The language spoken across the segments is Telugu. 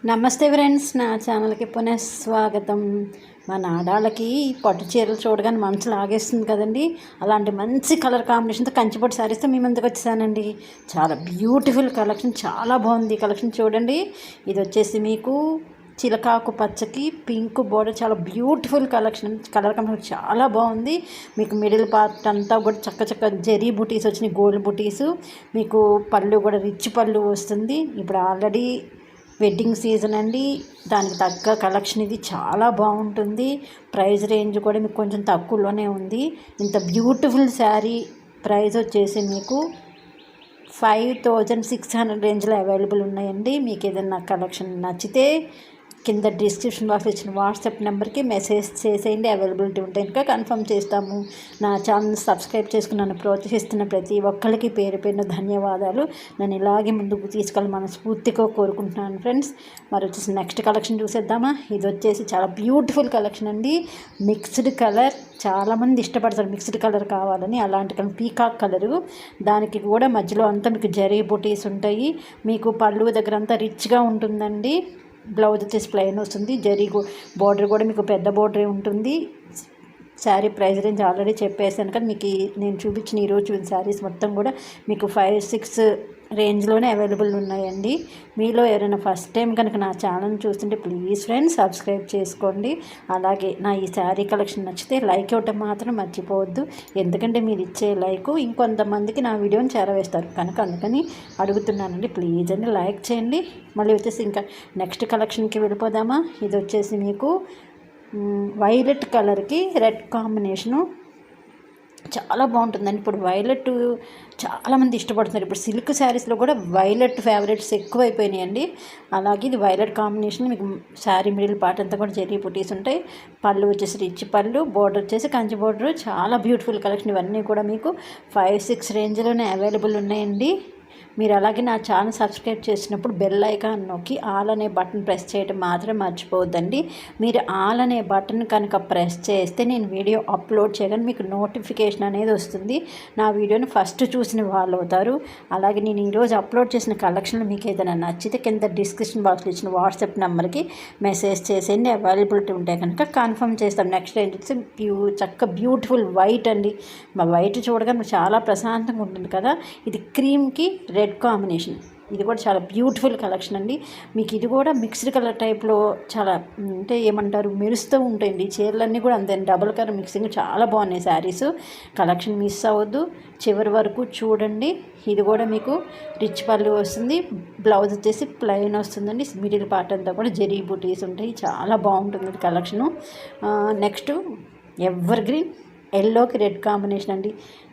నమస్తే ఫ్రెండ్స్, నా ఛానల్కి పునఃస్వాగతం. మన ఆడాళ్ళకి పట్టు చీరలు చూడగానే మనసు లాగేస్తుంది కదండి. అలాంటి మంచి కలర్ కాంబినేషన్తో కంచిపట్టు శారీస్తో మీ ముందుకు వచ్చేసానండి. చాలా బ్యూటిఫుల్ కలెక్షన్, చాలా బాగుంది కలెక్షన్. చూడండి, ఇది వచ్చేసి మీకు చిలకాకు పచ్చకి పింక్ బోర్డర్, చాలా బ్యూటిఫుల్ కలెక్షన్. కలర్ కాంబినేషన్ చాలా బాగుంది. మీకు మిడిల్ పార్ట్ అంతా కూడా చక్క జెరీ బుటీస్ వచ్చినాయి, గోల్డ్ బుటీస్. మీకు పళ్ళు కూడా రిచ్ పళ్ళు వస్తుంది. ఇప్పుడు ఆల్రెడీ వెడ్డింగ్ సీజన్ అండి, దానికి తగ్గ కలెక్షన్ ఇది చాలా బాగుంటుంది. ప్రైస్ రేంజ్ కూడా మీకు కొంచెం తక్కువలోనే ఉంది. ఇంత బ్యూటిఫుల్ శారీ ప్రైస్ వచ్చేసి మీకు 5600 రేంజ్లో అవైలబుల్ ఉన్నాయండి. మీకు ఏదైనా కలెక్షన్ నచ్చితే కింద డిస్క్రిప్షన్ బాక్స్ ఇచ్చిన వాట్సాప్ నెంబర్కి మెసేజ్ చేసేయండి. అవైలబిలిటీ ఉంటే ఇంకా కన్ఫర్మ్ చేస్తాము. నా ఛానల్ సబ్స్క్రైబ్ చేసుకుని నన్ను ప్రోత్సహిస్తున్న ప్రతి ఒక్కరికి పేరు పేరున ధన్యవాదాలు. నన్ను ఇలాగే ముందుకు తీసుకెళ్ళి మనస్ఫూర్తిగా కోరుకుంటున్నాను ఫ్రెండ్స్. మరి వచ్చేసి నెక్స్ట్ కలెక్షన్ చూసేద్దామా. ఇది వచ్చేసి చాలా బ్యూటిఫుల్ కలెక్షన్ అండి. మిక్స్డ్ కలర్, చాలామంది ఇష్టపడతారు మిక్స్డ్ కలర్ కావాలని. అలాంటి కలర్ పీకాక్ కలరు, దానికి కూడా మధ్యలో అంతా మీకు జరీ బుటీస్ ఉంటాయి. మీకు పళ్ళు దగ్గర అంతా రిచ్గా ఉంటుందండి. బ్లౌజ్ వచ్చేసి ప్లెయిన్ వస్తుంది. జరీ బోర్డర్ కూడా మీకు పెద్ద బోర్డరే ఉంటుంది. శారీ ప్రైస్ రేంజ్ ఆల్రెడీ చెప్పేసాను కానీ మీకు నేను చూపించిన ఈరోజు చూసిన శారీస్ మొత్తం కూడా మీకు 5-6 రేంజ్లోనే అవైలబుల్ ఉన్నాయండి. మీలో ఎవరైనా ఫస్ట్ టైం కనుక నా ఛానల్ చూస్తుంటే ప్లీజ్ ఫ్రెండ్స్ సబ్స్క్రైబ్ చేసుకోండి. అలాగే నా ఈ శారీ కలెక్షన్ నచ్చితే లైక్ ఇవ్వటం మాత్రం మర్చిపోవద్దు. ఎందుకంటే మీరు ఇచ్చే లైక్ ఇంకొంతమందికి నా వీడియోని చేరవేస్తారు కనుక అందుకని అడుగుతున్నానండి. ప్లీజ్ అండి లైక్ చేయండి. మళ్ళీ వచ్చేసి ఇంకా నెక్స్ట్ కలెక్షన్కి వెళ్ళిపోదామా. ఇది వచ్చేసి మీకు వైలెట్ కలర్కి రెడ్ కాంబినేషను చాలా బాగుంటుందండి. ఇప్పుడు వైలెట్ చాలామంది ఇష్టపడుతున్నారు. ఇప్పుడు సిల్క్ శారీస్లో కూడా వైలెట్ ఫేవరెట్స్ ఎక్కువైపోయినాయండి. అలాగే ఇది వైలెట్ కాంబినేషన్. మీకు శారీ మిడిల్ పార్ట్ అంతా కూడా జరీ బుటీస్ ఉంటాయి. పళ్ళు వచ్చేసి రిచ్ పళ్ళు, బోర్డర్ వచ్చేసి కంచి బోర్డర్. చాలా బ్యూటిఫుల్ కలెక్షన్. ఇవన్నీ కూడా మీకు 5-6 రేంజ్లోనే అవైలబుల్ ఉన్నాయండి. మీరు అలాగే నా ఛానల్ సబ్స్క్రైబ్ చేసినప్పుడు బెల్ ఐకాన్ నొక్కి ఆల్ అనే బటన్ ప్రెస్ చేయడం మాత్రం మర్చిపోవద్దండి. మీరు ఆల్ అనే బటన్ కనుక ప్రెస్ చేస్తే నేను వీడియో అప్లోడ్ చేయగానే మీకు నోటిఫికేషన్ అనేది వస్తుంది. నా వీడియోని ఫస్ట్ చూసిన వాళ్ళు అవుతారు. అలాగే నేను ఈరోజు అప్లోడ్ చేసిన కలెక్షన్లు మీకు ఏదైనా నచ్చితే కింద డిస్క్రిప్షన్ బాక్స్లో ఇచ్చిన వాట్సాప్ నెంబర్కి మెసేజ్ చేసేయండి. అవైలబిలిటీ ఉంటే కనుక కన్ఫర్మ్ చేస్తాం. నెక్స్ట్ ఏంటంటే బ్యూటిఫుల్ వైట్ అండి. మా వైట్ చూడగానే చాలా ప్రశాంతంగా ఉంటుంది కదా. ఇది క్రీమ్కి రెడ్ కాంబినేషన్. ఇది కూడా చాలా బ్యూటిఫుల్ కలెక్షన్ అండి. మీకు ఇది కూడా మిక్స్డ్ కలర్ టైప్లో చాలా అంటే ఏమంటారు మెరుస్తూ ఉంటాయండి. చీరలన్నీ కూడా అంతే డబుల్ కలర్ మిక్సింగ్ చాలా బాగున్నాయి శారీస్. కలెక్షన్ మిస్ అవ్వద్దు, చివరి వరకు చూడండి. ఇది కూడా మీకు రిచ్ పళ్ళు వస్తుంది. బ్లౌజ్ వచ్చేసి ప్లెయిన్ వస్తుందండి. మిడిల్ పార్ట్ అంతా కూడా జరీ బూటీస్ ఉంటాయి. చాలా బాగుంటుంది కలెక్షను. నెక్స్ట్ ఎవర్ గ్రీన్ ఎల్లోకి రెడ్ కాంబినేషన్ అండి.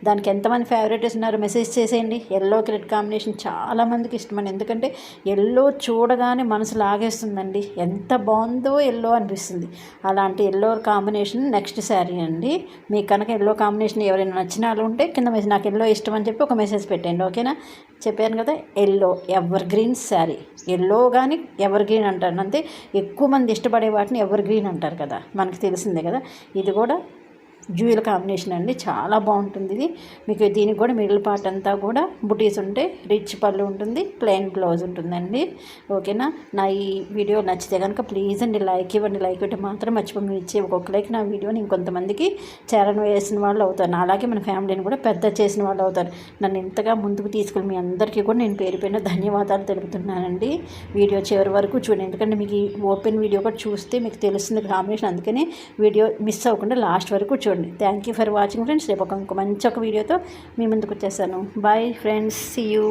దానికి ఎంతమంది ఫేవరెట్స్ ఉన్నారో మెసేజ్ చేసేయండి. ఎల్లోకి రెడ్ కాంబినేషన్ చాలామందికి ఇష్టమండి. ఎందుకంటే ఎల్లో చూడగానే మనసు లాగేస్తుందండి. ఎంత బాగుందో ఎల్లో అనిపిస్తుంది. అలాంటి ఎల్లో కాంబినేషన్ నెక్స్ట్ శారీ అండి. మీకు కనుక ఎల్లో కాంబినేషన్ ఎవరైనా నచ్చిన వాళ్ళు ఉంటే కింద మెసేజ్ నాకు ఎల్లో ఇష్టం అని చెప్పి ఒక మెసేజ్ పెట్టండి. ఓకేనా, చెప్పాను కదా. Yellow ever green sari. Yellow కానీ ఎవర్ గ్రీన్ అంటారు అంతే. ఎక్కువ మంది ఇష్టపడే వాటిని ఎవర్ గ్రీన్ అంటారు కదా, మనకు తెలిసిందే కదా. ఇది కూడా జ్యూవెల్ కాంబినేషన్ అండి. చాలా బాగుంటుంది ఇది. మీకు దీనికి కూడా మిడిల్ పార్ట్ అంతా కూడా బుటీస్ ఉంటాయి. రిచ్ పళ్ళు ఉంటుంది, ప్లెయిన్ బ్లౌజ్ ఉంటుందండి. ఓకేనా. నా ఈ వీడియో నచ్చితే కనుక ప్లీజ్ అండి లైక్ ఇవ్వండి. లైక్ ఇవ్వడం మాత్రం మర్చిపోయి మీరు ఇచ్చే ఒక్కొక్క లైక్ నా వీడియోని ఇంకొంతమందికి వేసిన వాళ్ళు అవుతారు. అలాగే మన ఫ్యామిలీని కూడా పెద్ద చేసిన వాళ్ళు అవుతారు. నన్ను ఇంతగా ముందుకు తీసుకెళ్ళి మీ అందరికీ కూడా నేను పేరు పేరున ధన్యవాదాలు తెలుపుతున్నానండి. వీడియో చివరి వరకు చూడండి. ఎందుకంటే మీకు ఈ ఓపెన్ వీడియో కూడా చూస్తే మీకు తెలుస్తుంది కాంబినేషన్. అందుకని వీడియో మిస్ అవ్వకుండా లాస్ట్ వరకు చూడండి. Thank you for watching friends. రేపు ఒక మంచి వీడియోతో మీ ముందుకు వచ్చేసాను. Bye friends, see you.